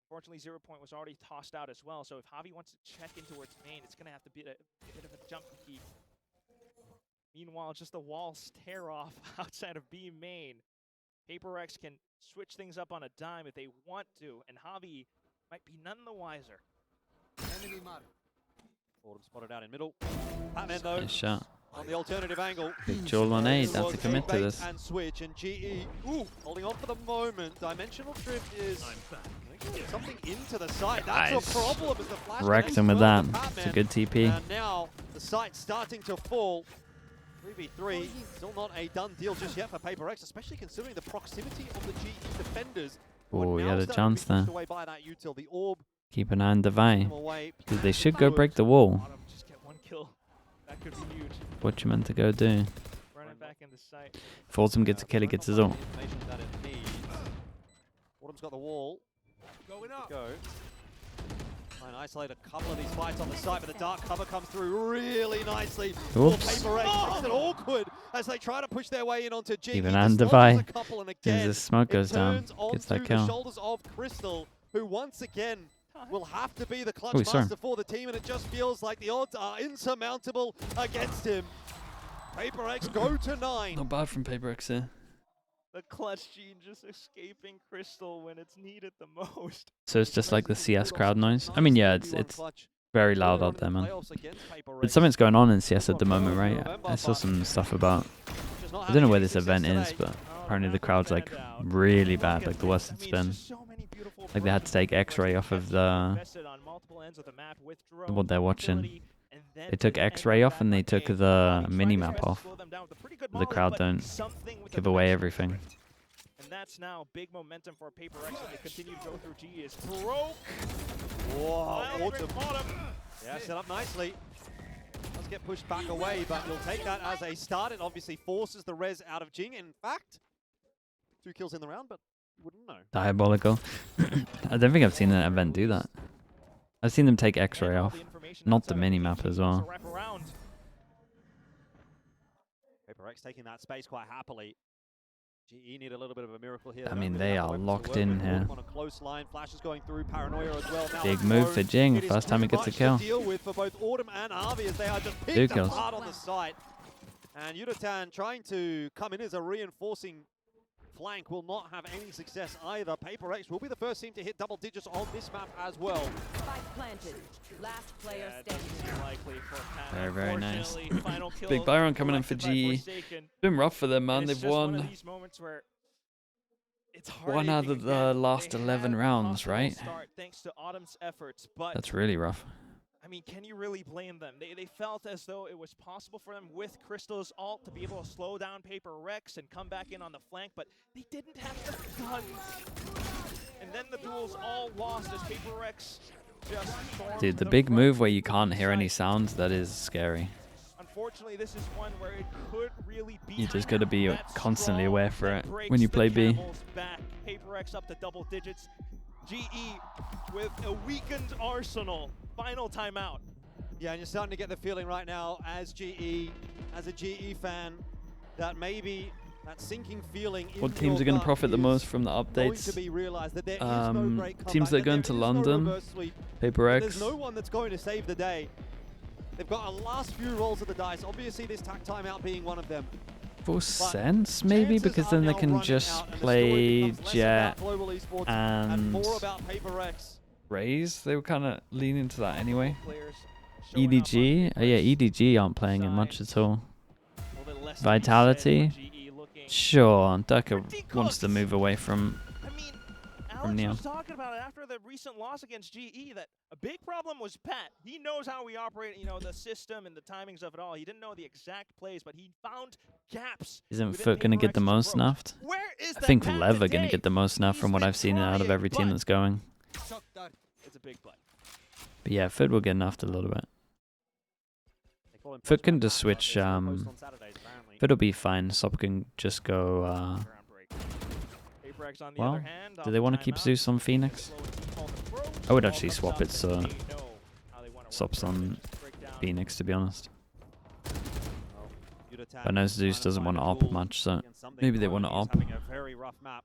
A: Unfortunately, 0 Point was already tossed out as well, so if Javi wants to check in towards main, it's going to have to be a bit of a jump to keep. Meanwhile, just the walls tear off outside of B main. PRX can switch things up on a dime if they want to, and Javi might be none the wiser.
C: Autumn spotted out in middle. Batman though,
B: Nice shot.
C: on the alternative angle.
B: Big Joel on A,
C: It
B: that's
C: was
B: to commit to
C: bait
B: this.
C: And switch, and GE, holding on for the moment. Dimensional drift is getting something into the site. That's
B: Nice.
C: a problem as the flash
B: Wrecked
C: connects
B: him with
C: well
B: that.
C: to
B: It's a
C: Batman.
B: good TP.
C: And now the site's starting to fall. 3v3, still not a done deal just yet for PRX, especially considering the proximity of the GE defenders. who are
B: Oh, he
C: now
B: had a
C: starting to
B: chance
C: be pushed
B: there.
C: away by that util. The orb
B: Keep an eye on Divide.
C: them away.
B: Because they should go break the wall.
A: Autumn just get one kill. That could be huge.
B: What you meant to go do.
A: Running back into sight.
B: If Autumn gets a kill, he gets his ult.
C: Information that it needs. Autumn's got the wall. Going up. Go. Try and isolate a couple of these fights on the side, but the dark cover comes through really nicely.
B: Oops.
C: PRX makes it awkward as they try to push their way in onto G.
B: Even
C: He
B: and
C: dislodges
B: Divide.
C: a couple, and
B: As soon as
C: again,
B: the smoke goes
C: it
B: down,
C: turns
B: gets
C: onto
B: that kill.
C: the shoulders of Crystal, who once again will have to be the clutch
B: Oh, sorry.
C: master for the team, and it just feels like the odds are insurmountable against him. PRX go to 9.
B: Not bad from PRX here.
A: The clutch gene just escaping Crystal when it's needed the most.
B: So it's just like the CS crowd noise. I mean, yeah, it's very loud out there, man. But something's going on in CS at the moment, right? I saw some stuff about. I don't know where this event is, but apparently the crowd's like really bad, like the worst it's been. Like they had to take X-ray off of the what they're watching. They took X-ray off and they took the mini-map off. The crowd don't give away everything.
A: And that's now big momentum for PRX as they continue to go through G is broke.
C: Whoa,
A: Autumn.
C: Yeah, set up nicely. Let's get pushed back away, but you'll take that as a start. It obviously forces the res out of Jing. In fact, 2 kills in the round, but you wouldn't know.
B: Diabolical. I don't think I've seen an event do that. I've seen them take X-ray off, not the mini-map as well.
C: PRX taking that space quite happily. GE need a little bit of a miracle here.
B: I mean, they are locked in here.
C: On a close line, flashes going through, paranoia as well. Now
B: Big move for Jing, first time he gets a kill.
C: Deal with for both Autumn and Harvey as they are just
B: 2
C: picked
B: kills.
C: apart on the site. And Yuratan trying to come in as a reinforcing flank will not have any success either. PRX will be the first team to hit double digits on this map as well.
H: Spike planted. Last player
A: Yeah, it doesn't
H: standing.
A: seem likely for Pat.
B: Very, very nice.
A: Unfortunately, final kill
B: Big VALORANT coming in for
A: collected by
B: GE.
A: Forsaken.
B: Been rough for them,
A: And
B: man.
A: it's
B: They've
A: just one of
B: won
A: these moments where it's hard
B: one out
A: hitting
B: of the
A: again.
B: last
A: They
B: 11
A: had a
B: rounds,
A: possible
B: right?
A: Start thanks to Autumn's efforts, but
B: That's really rough.
A: I mean, can you really blame them? They felt as though it was possible for them with Crystal's ult to be able to slow down PRX and come back in on the flank, but they didn't have the guns. And then the duels all lost as PRX just stormed
B: Dude, the
A: the
B: big
A: front
B: move where you
A: of the
B: can't hear any
A: site.
B: sounds, that is scary.
A: Unfortunately, this is one where it could really be.
B: You just gotta be
A: that
B: constantly
A: strong
B: aware for
A: that
B: it
A: breaks
B: when you
A: the
B: play B.
A: camel's back. PRX up to double digits. GE with a weakened arsenal. Final timeout.
C: Yeah, and you're starting to get the feeling right now as a GE fan, that maybe that sinking feeling in
B: What teams
C: your
B: are going to
C: gut
B: profit the
C: is
B: most from the
C: going to
B: updates?
C: be realized that there is no great
B: Teams
C: comeback,
B: that are
C: that
B: going
C: there
B: to
C: is no
B: London,
C: reverse sweep. There's no
B: PRX.
C: one that's going to save the day. They've got a last few rolls of the dice. Obviously, this timeout being one of them.
B: For sense, maybe,
C: Chances
B: because
C: are
B: then they
C: now
B: can
C: running
B: just
C: out, and the story
B: play
C: becomes less
B: Jet
C: about Global Esports
B: and
C: more about PRX.
B: Raze. They were kind of leaning to that anyway.
A: Players showing up on
B: EDG, oh yeah,
A: PRX.
B: EDG aren't playing it much
A: Sides.
B: at all.
A: A little bit less to be
B: Vitality,
A: said for GE looking
B: sure, Ducker
A: pretty
B: wants to
A: cooked.
B: move away from.
A: I mean, Alex
B: Neon.
A: was talking about it after the recent loss against GE that a big problem was Pat. He knows how we operate, you know, the system and the timings of it all. He didn't know the exact plays, but he found gaps.
B: Isn't
A: within
B: Foot going to get the
A: PRX's
B: most
A: approach.
B: snuffed?
A: Where is
B: I
A: that
B: think
A: Pat
B: Lev are going
A: today?
B: to get the most snuff
A: He's
B: from what
A: been
B: I've seen out of
A: trying,
B: every team
A: but
B: that's going.
G: Shock dart.
A: it's a big play.
B: But yeah, Foot will get nuffed a little bit.
C: They call him
B: Foot can
C: post-match
B: just
C: Pat,
B: switch,
C: there's no post on Saturdays, apparently.
B: Foot will be fine. Sop can just go.
A: Ground break. PRX on the
B: Well,
A: other hand,
B: do
A: off
B: they
A: the
B: want to keep
A: timeout.
B: Zeus on Phoenix?
A: Slow and default approach.
B: I would
A: Ball
B: actually
A: comes
B: swap
A: up
B: it
A: and
B: so
A: they know how they wanna work
B: Sop's
A: the
B: on
A: relationship breakdown.
B: Phoenix, to be honest.
C: Well, you'd attack
B: I know
C: trying
B: Zeus
C: to
B: doesn't
C: find
B: want to
C: a
B: op
C: duel
B: much, so
C: against something
B: maybe they
C: Brody
B: want to
C: is
B: op.
C: having a very rough map.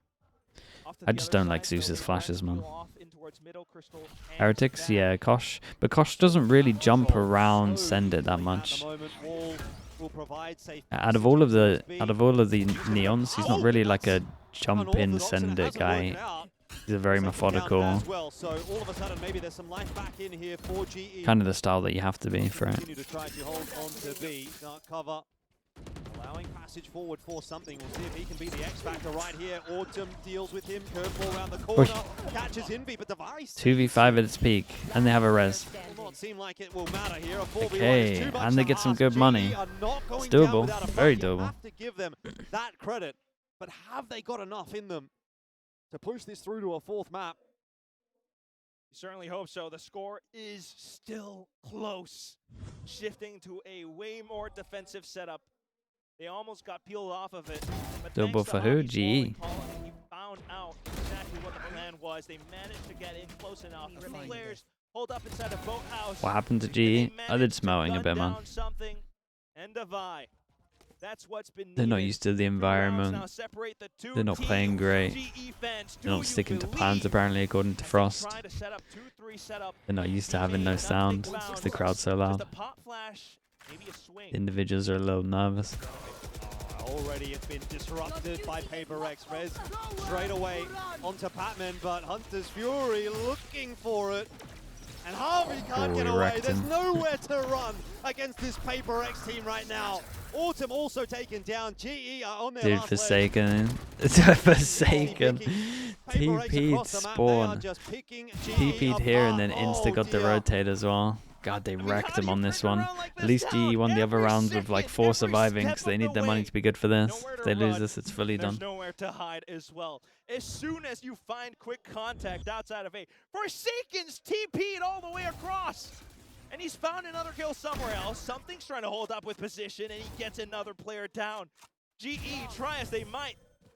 A: Off to
B: I
A: the
B: just
A: other
B: don't like
A: side, though,
B: Zeus's
A: they
B: flashes,
A: try to
B: man.
A: peel off in towards middle, Crystal and
B: Heretics,
A: Zach.
B: yeah, Kosh. But Kosh doesn't really jump
C: Control
B: around,
C: so
B: send it that
C: easily
B: much.
C: At the moment, Wall will provide safe
B: Out of all of the
C: passage
B: out
C: towards
B: of all of the neons, he's not really like a
C: B.
B: jump in,
C: Unorthodox, and
B: send
C: it
B: it
C: hasn't
B: guy.
C: worked out.
B: He's a very
C: Second down
B: methodical,
C: as well. So all of a sudden, maybe there's some life back in here for GE.
B: kind of the style that you have to be for it.
C: Continue to try to hold on to B. Dark cover. Allowing passage forward for something. We'll see if he can be the X factor right here. Autumn deals with him. Curveball around the corner. Catches Envy, but Device
B: 2v5 at its peak, and they have a res.
C: will not seem like it will matter here. A 4v1
B: Okay,
C: is too much
B: and they
C: to
B: get some
C: ask.
B: good
C: GE
B: money.
C: are not going
B: It's
C: down
B: doable,
C: without a
B: very
C: fight. You
B: doable.
C: have to give them that credit. But have they got enough in them to push this through to a fourth map?
A: You certainly hope so. The score is still close. Shifting to a way more defensive setup. They almost got peeled off of it. But
B: Double
A: thanks to
B: for who?
A: Javi's
B: GE.
A: ball and call, he found out exactly what the plan was. They managed to get in close enough. The players hold up inside a boathouse.
B: What happened to
A: They
B: GE? I
A: managed
B: did
A: to
B: smelting a
A: gun
B: bit, man.
A: down something and Devi. That's what's been
B: They're not
A: needed.
B: used to the
A: 3 rounds now
B: environment.
A: separate the two
B: They're not playing
A: teams.
B: great.
A: GE fans,
B: They're
A: do
B: not
A: you
B: sticking to
A: believe
B: plans, apparently, according to
A: as they
B: Frost.
A: try to set up 2-3 setup?
B: They're not used to having no sound because the crowd's so
A: Just
B: loud.
A: a pop flash, maybe a swing.
B: Individuals are a little nervous.
C: Already it's been disrupted by PRX. Rez straight away onto Patman, but Hunter's Fury looking for it. And Harvey can't
B: Oh,
C: get
B: he
C: away.
B: wrecked
C: There's
B: him.
C: nowhere to run against this PRX team right now. Autumn also taken down. GE are on their
B: Dude,
C: last leg.
B: Forsaken. Forsaken.
C: PRX
B: TP'd
C: across the map, they are
B: spawn.
C: just picking GE
B: TP'd here and then
C: apart.
B: insta got the
C: dear.
B: rotate as well. God, they
A: I mean,
B: wrecked
A: how do
B: him
A: you
B: on this
A: bring
B: one.
A: around like
B: At
A: this
B: least
A: down
B: GE won the other
A: every
B: rounds with like
A: second,
B: 4
A: every
B: surviving,
A: step
B: because they
A: of
B: need
A: the
B: their money
A: way?
B: to be good for this.
A: Nowhere
B: If
A: to
B: they lose
A: run.
B: this, it's fully
A: There's
B: done.
A: nowhere to hide as well. As soon as you find quick contact outside of A, Forsaken's TP'd all the way across. And he's found another kill somewhere else. Something's trying to hold up with position, and he gets another player down. GE, try as they might,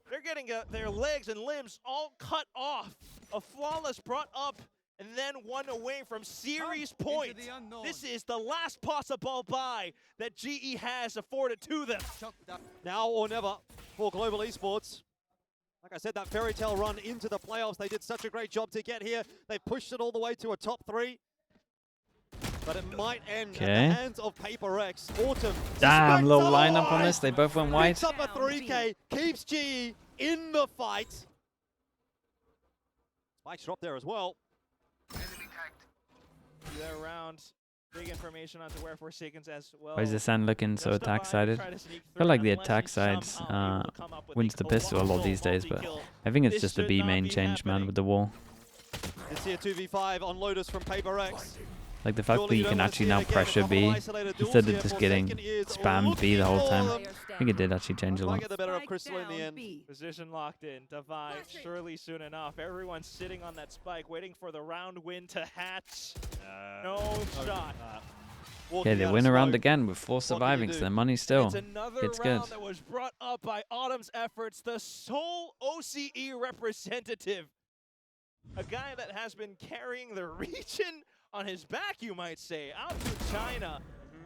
A: they're getting their legs and limbs all cut off. A flawless brought up, and then one away from series point. This is the last possible buy that GE has afforded to them.
G: Shock dart.
C: Now or never for Global Esports. Like I said, that fairy tale run into the playoffs, they did such a great job to get here. They pushed it all the way to a top 3. But it might end at the
B: Okay.
C: hands of PRX. Autumn.
B: Damn,
C: suspects
B: little
C: otherwise.
B: lineup on this. They both went wide.
C: Picks up a 3K, keeps GE in the fight. Spike's dropped there as well.
A: They're around. Big information onto where Forsaken's as well.
B: Why is Ascent looking so attack-sided? I feel like the attack sides wins the pistol a lot these days, but I think it's just the B main change, man, with the wall.
C: This here 2v5 on Lotus from PRX.
B: Like the fact that you can actually now pressure B instead of just getting spammed B the whole time. I think it did actually change a lot.
C: Might get the better of Crystal in the end.
A: Position locked in. Divide surely soon enough. Everyone's sitting on that spike, waiting for the round win to hatch. No shot.
B: Okay, they win a round again with 4 surviving, so their money still
A: It's another
B: gets
A: round
B: good.
A: that was brought up by Autumn's efforts. The sole OCE representative. A guy that has been carrying the region on his back, you might say, out to China.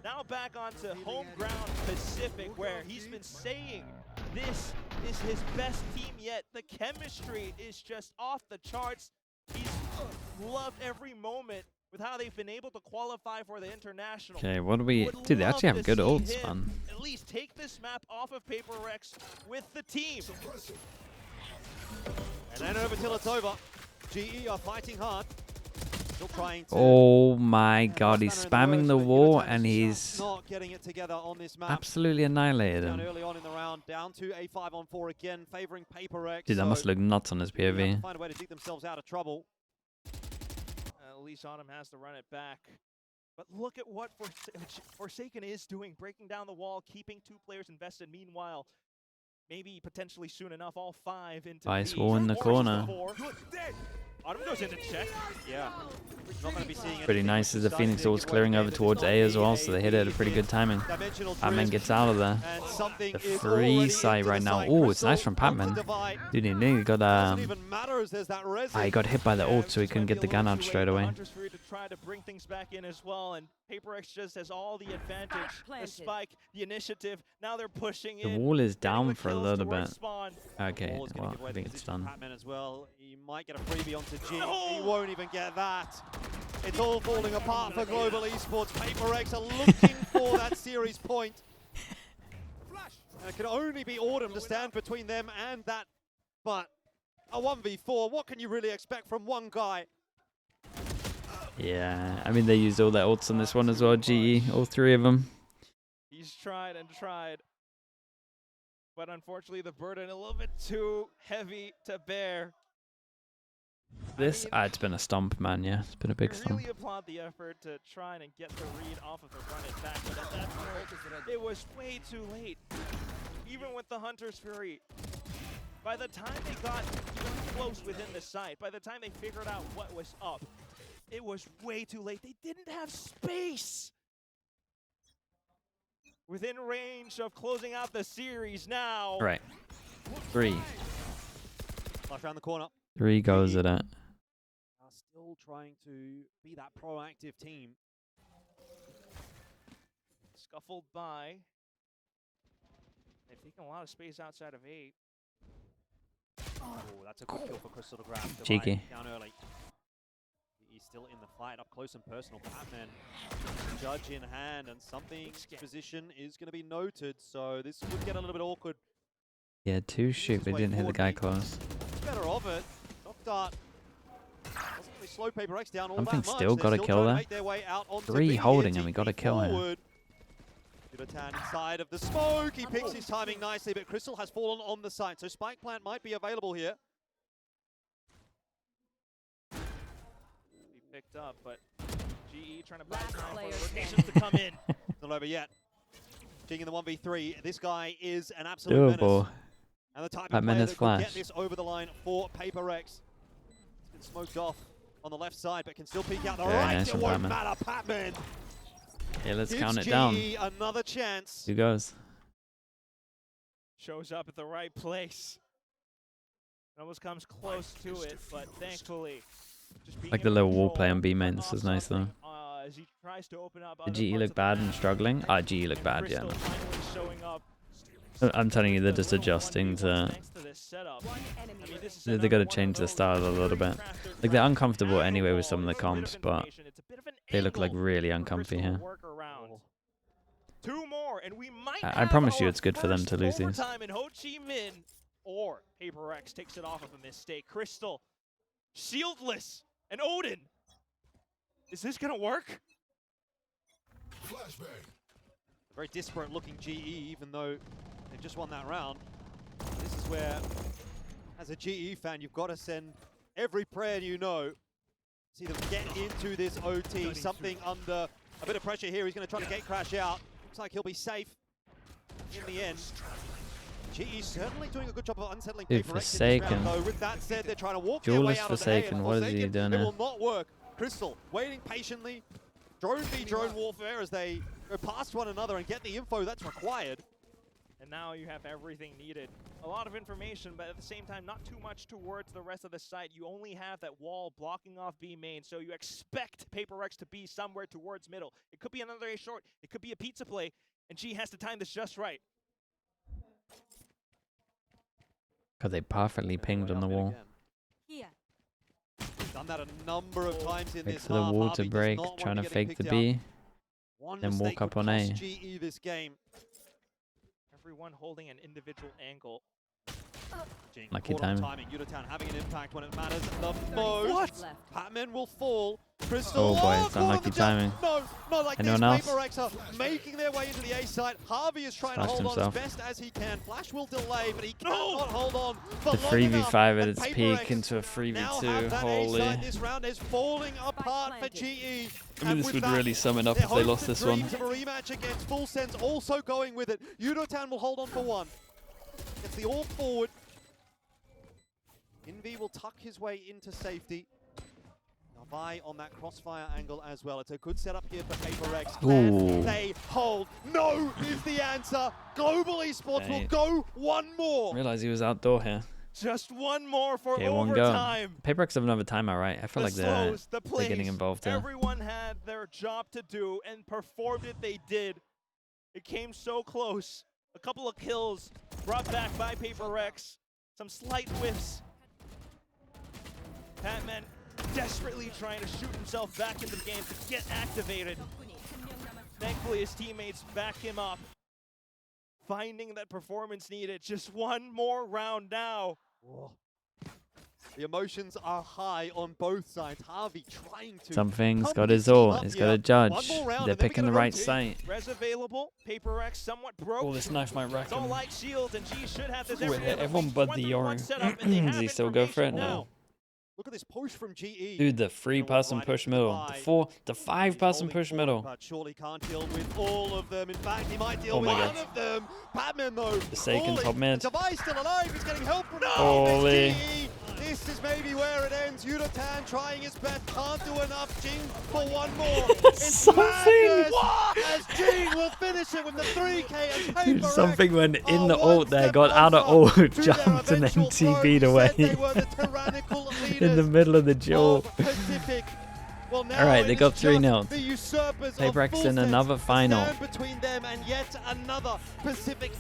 A: Now back onto home ground Pacific, where he's been saying this is his best team yet. The chemistry is just off the charts. He's loved every moment with how they've been able to qualify for the international.
B: Okay, what do we... Dude, they actually have good ults, man.
A: At least take this map off of PRX with the team.
C: And then over till it's over. GE are fighting hard. Still trying to...
B: Oh my god, he's spamming the wall and he's
C: not getting it together on this map.
B: absolutely annihilated
C: Down
B: him.
C: early on in the round, down to a 5-on-4 again, favoring PRX.
B: Dude, that must look nuts on his
C: They have to
B: POV.
C: find a way to dig themselves out of trouble.
A: At least Autumn has to run it back. But look at what Forsaken is doing, breaking down the wall, keeping 2 players invested. Meanwhile, maybe potentially soon enough, all 5 into
B: Ice
A: B.
B: wall in the
A: Forces
B: corner.
A: 4. Autumn goes in to check.
C: Yeah. Not going to be seeing
B: Pretty nice as the Phoenix ult's clearing over towards A as well, so they hit it at a pretty good timing. Patman gets out of there. The free side right now. Oh, it's nice from Patman. Dude, he nearly got he got hit by the ult, so he couldn't get the gun out straight away.
A: To try to bring things back in as well, and PRX just has all the advantage. The spike, the initiative. Now they're pushing
B: The
A: in.
B: wall is
A: getting
B: down
A: the
B: for a
A: kills
B: little
A: towards
B: bit.
A: spawn.
B: Okay, well, I think it's done.
C: Patman as well. He might get a freebie onto G. He won't even get that. It's all falling apart for Global Esports. PRX are looking for that series point. And it can only be Autumn to stand between them and that. But a 1v4, what can you really expect from one guy?
B: Yeah, I mean, they used all their ults on this one as well, GE, all 3 of them.
A: He's tried and tried. But unfortunately, the burden a little bit too heavy to bear.
B: This, it's been a stomp, man, yeah. It's been a big
A: I
B: stomp.
A: really applaud the effort to try and get the read off of the run it back, but at that point, it was way too late. Even with the Hunter's Fury, by the time they got even close within the site, by the time they figured out what was up, it was way too late. They didn't have space. Within range of closing out the series now.
B: Right. 3.
C: Flash around the corner.
B: 3 goes at it.
C: Are still trying to be that proactive team.
A: Scuffled by. They've taken a lot of space outside of 8.
C: Oh, that's a good kill for Crystal to grab.
B: Cheeky.
C: Down early. He's still in the fight, up close and personal. Patman, judge in hand, and something position is going to be noted. So this would get a little bit awkward.
B: Yeah, 2 shoot, but didn't hit the guy close.
C: Better of it. Knocked Dart. Doesn't really slow PRX down all
B: Something
C: that much.
B: still got a kill there. 3 holding him, he got a kill here.
C: Tan inside of the smoke. He picks his timing nicely, but Crystal has fallen on the site, so Spike Plant might be available here.
A: He picked up, but GE trying to buy time for the rotations to come in.
C: Not over yet. King in the 1v3. This guy is an absolute menace.
B: Doable.
C: And the type of
B: Patman
C: player
B: has
C: that could
B: flash.
C: get this over the line for PRX. It's been smoked off on the left side, but can still peek out the
B: Very
C: right.
B: nice
C: It
B: from
C: won't
B: Patman.
C: matter. Patman
B: Yeah, let's
C: gives
B: count it
C: GE
B: down.
C: another chance.
B: 2 goes.
A: Shows up at the right place. It almost comes close to it, but thankfully, just being
B: Like the
A: able
B: little
A: to
B: wall
A: control
B: play on B
A: and
B: main, this
A: off
B: is nice though.
A: something, as he tries to open up
B: Did
A: other
B: GE
A: parts
B: look
A: of the
B: bad
A: map.
B: and struggling? GE look
A: And
B: bad, yeah.
A: Crystal finally showing up.
B: I'm telling you, they're just adjusting to...
A: Thanks to this setup. I mean, this is
B: They
A: another
B: gotta
A: one of
B: change their
A: those
B: style a little bit.
A: crafted
B: Like, they're
A: rounds.
B: uncomfortable
A: At
B: anyway
A: the
B: with some of the
A: ball, it's
B: comps,
A: a bit of
B: but
A: information. It's a bit of an
B: they look like
A: angle
B: really
A: for
B: uncomfy
A: Crystal
B: here.
A: to work around. 2 more, and we might
B: I
A: have
B: promise you
A: our
B: it's good for them to
A: first
B: lose these.
A: overtime in Ho Chi Minh. or PRX takes it off of a mistake. Crystal, shieldless, and Odin. Is this gonna work?
C: A very disparate looking GE, even though they've just won that round. This is where, as a GE fan, you've got to send every prayer you know. See them get into this OT, something under a bit of pressure here. He's going to try to gate crash out. Looks like he'll be safe in the end. GE certainly doing a good job of unsettling
B: Dude,
C: PRX in this
B: Forsaken.
C: round, though. With that said, they're trying to walk their
B: Duelist
C: way out of the hay,
B: Forsaken,
C: and
B: what is he
C: Forsaken,
B: doing
C: it
B: here?
C: will not work. Crystal waiting patiently. Drone v drone warfare as they go past one another and get the info that's required.
A: And now you have everything needed. A lot of information, but at the same time, not too much towards the rest of the site. You only have that wall blocking off B main, so you expect PRX to be somewhere towards middle. It could be another A short, it could be a pizza play, and G has to time this just right.
B: Because they perfectly pinged on the wall.
H: Here.
C: Done that a number of times in
B: Wait
C: this
B: for the
C: half.
B: wall
C: Harvey
B: to
C: does
B: break,
C: not want
B: trying to
C: get
B: fake the
C: picked
B: B.
C: out. One
B: then walk
C: mistake
B: up
C: would
B: on
C: cost
B: A.
C: GE this game.
A: Everyone holding an individual angle.
C: Jing
B: Lucky
C: caught on
B: timing.
C: timing. Unitown having an impact when it matters the
H: 30
C: most.
H: seconds left.
C: Patman will fall. Crystal.
B: Oh boy, it's
C: caught on
B: unlucky
C: the jump.
B: timing.
C: No, not like
B: Anyone
C: this.
B: else?
C: PRX are making their way into the A site. Harvey is trying to
B: Flashed
C: hold on
B: himself.
C: as best as he can. Flash will delay, but he cannot hold on for
B: The
C: long
B: 3v5
C: enough,
B: at
C: and
B: its
C: PRX
B: peak into a
C: now
B: 3v2.
C: have that A
B: Holy.
C: site. This round is falling apart for
H: planted.
C: GE.
B: I mean, this
C: with
B: would
C: that,
B: really sum it up
C: their
B: if they
C: hopes
B: lost
C: and
B: this one.
C: dreams of a rematch against Full Sense also going with it. Udotan will hold on for one. Gets the all forward. Envy will tuck his way into safety. Navai on that crossfire angle as well. It's a good setup here for PRX.
B: Ooh.
C: Can they hold? No is the answer. Global Esports will
B: Right.
C: go one more.
B: Realize he was outdoor here.
A: Just one more for
B: Okay, one go.
A: overtime.
B: PRX have another timeout, right? I feel
A: The
B: like they're
A: slows, the
B: getting
A: plays,
B: involved here.
A: Everyone had their job to do and performed it. They did. It came so close. A couple of kills brought back by PRX. Some slight whiffs. Patman desperately trying to shoot himself back into the game to get activated. Thankfully, his teammates back him up. Finding that performance needed. Just one more round now.
C: Whoa. The emotions are high on both sides. Harvey trying to.
B: Something's
C: come
B: got
C: this
B: his
C: team
B: all.
C: up
B: He's
C: here.
B: got a
C: One
B: judge.
C: more round
B: They're
C: and then we
B: picking
C: get
B: the
C: a
B: right
C: rotate.
B: site.
A: Res available. PRX somewhat broke.
B: Oh, this knife might wreck
A: It's all
B: him.
A: light shield, and G should have this.
B: Ooh,
A: every other
B: everyone
A: week.
B: but
A: 1-3-1
B: the Yoru.
A: setup, and they
B: Does
A: have
B: he still go for it?
A: information
B: No.
A: now.
C: Look at this push from GE.
B: Dude, the 3-person
C: right
B: push
C: into
B: middle.
C: the
B: The
C: He's
B: 5-person
C: holding
B: push
C: forward,
B: middle.
C: But surely can't deal with all of them. In fact, he might deal
B: Oh
C: with
B: my
C: one
B: God.
C: of them. Patman, though.
B: Forsaken
C: falling.
B: top mid.
C: Device still alive. He's getting help from
B: Holy.
C: GE. This is maybe where it ends. Udotan trying his best. Can't do enough. Jing for one more. It's
B: Something.
C: madness as Jing will finish it with the 3K as
B: Dude,
C: PRX
B: something went in
C: are
B: the
C: one
B: ult there,
C: step
B: got out of
C: closer
B: ult,
C: to their
B: jumped, and then
C: eventual throne.
B: TP'd
C: We
B: away.
C: said they were the tyrannical
B: In the
C: leaders
B: middle of the duel.
C: of Pacific. Well, now
B: Alright,
C: it
B: they
C: is
B: got
C: just
B: 3-0.
C: the usurpers of
B: PRX
C: Full
B: in
C: Sense
B: another
C: to
B: final.
C: stand between them and yet another Pacific